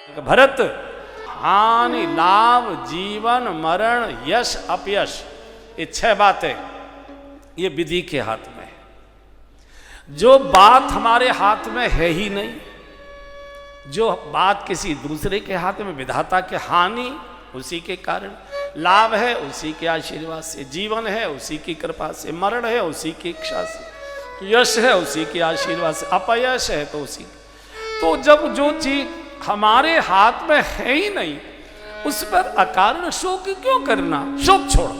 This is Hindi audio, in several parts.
भरत, हानि लाभ जीवन मरण यश अपयश, ये 6 बातें ये विधि के हाथ में है। जो बात हमारे हाथ में है ही नहीं, जो बात किसी दूसरे के हाथ में, विधाता के, हानि उसी के कारण, लाभ है उसी के आशीर्वाद से, जीवन है उसी की कृपा से, मरण है उसी की इच्छा से, यश है उसी के आशीर्वाद से, अपयश है तो उसी। तो जब जो चीज हमारे हाथ में है ही नहीं, उस पर अकारण शोक क्यों करना? शोक छोड़ो,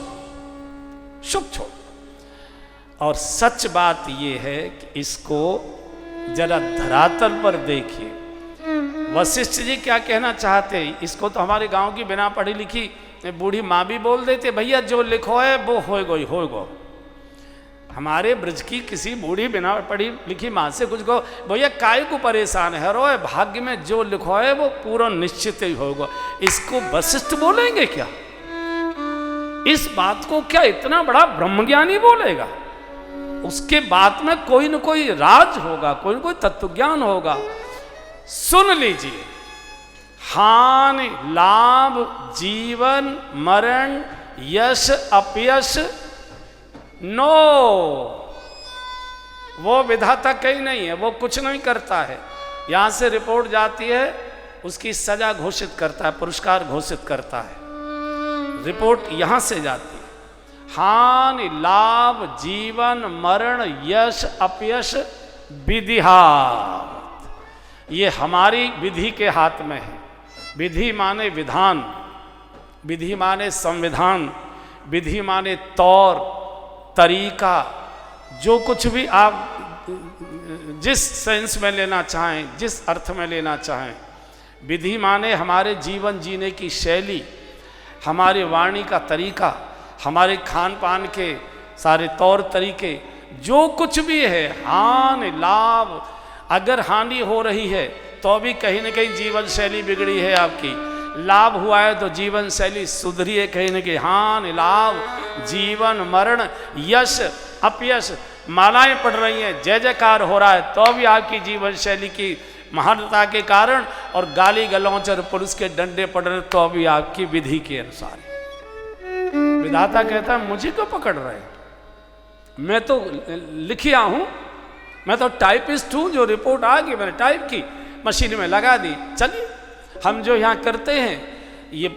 शोक छोड़ो। और सच बात यह है कि इसको जरा धरातल पर देखिए। वशिष्ठ जी क्या कहना चाहते हैं? इसको तो हमारे गांव की बिना पढ़ी लिखी बूढ़ी माँ भी बोल देते, भैया जो लिखो है वो होएगो। हमारे ब्रज की किसी बूढ़ी बिना पढ़ी लिखी माँ से कुछ कहो, भैया काय को परेशान है, रो भाग्य में जो लिखो है वो पूरा निश्चित ही होगा। इसको वशिष्ठ बोलेंगे क्या? इस बात को क्या इतना बड़ा ब्रह्मज्ञानी बोलेगा? उसके बात में कोई न कोई राज होगा, कोई न कोई तत्वज्ञान होगा। सुन लीजिए, हानि लाभ जीवन मरण यश अपयश, नो, वो विधाता कहीं नहीं है, वो कुछ नहीं करता है। यहां से रिपोर्ट जाती है, उसकी सजा घोषित करता है, पुरस्कार घोषित करता है, रिपोर्ट यहां से जाती है। हानि लाभ जीवन मरण यश अपयश विधिहा, ये हमारी विधि के हाथ में है। विधि माने विधान, विधि माने संविधान, विधि माने तौर तरीका, जो कुछ भी आप जिस सेंस में लेना चाहें, जिस अर्थ में लेना चाहें। विधि माने हमारे जीवन जीने की शैली, हमारे वाणी का तरीका, हमारे खान पान के सारे तौर तरीके, जो कुछ भी है। हानि लाभ, अगर हानि हो रही है तो भी कहीं ना कहीं जीवन शैली बिगड़ी है आपकी, लाभ हुआ है तो जीवन शैली सुधरी है कहीं ना कहीं। हानि लाभ जीवन मरण यश अपयश, मालाएं पढ़ रही हैं, जय जयकार हो रहा है, तो भी आपकी जीवन शैली की महानता के कारण, और गाली गलौच और पुलिस के डंडे पड़ रहे तो भी आपकी विधि के अनुसार। विधाता कहता है मुझे क्यों पकड़ रहे हैं? मैं तो लिखिया हूं, मैं तो टाइपिस्ट हूं, जो रिपोर्ट आ गई मैंने टाइप की, मशीन में लगा दी, चलिए हम जो यहाँ करते हैं ये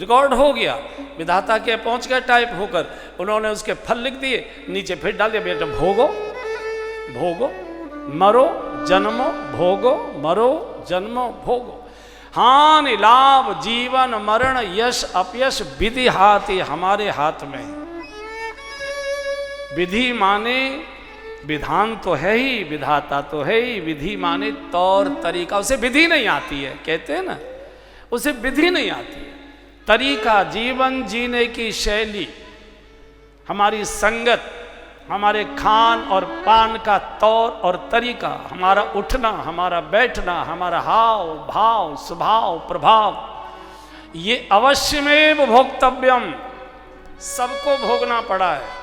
रिकॉर्ड हो गया, विधाता के पहुंच गया टाइप होकर, उन्होंने उसके फल लिख दिए, नीचे फिर डाल दिया, बेटा भोगो भोगो मरो जन्मो भोगो मरो जन्मो भोगो। हानि लाभ जीवन मरण यश अपयश विधि हाथ, हमारे हाथ में है। विधि माने विधान तो है ही, विधाता तो है ही, विधि माने तौर तरीका, उसे विधि नहीं आती है, कहते हैं ना, उसे विधि नहीं आती है। तरीका, जीवन जीने की शैली, हमारी संगत, हमारे खान और पान का तौर और तरीका, हमारा उठना, हमारा बैठना, हमारा हाव भाव स्वभाव प्रभाव, ये अवश्यमेव भोक्तव्यम, सबको भोगना पड़ा है।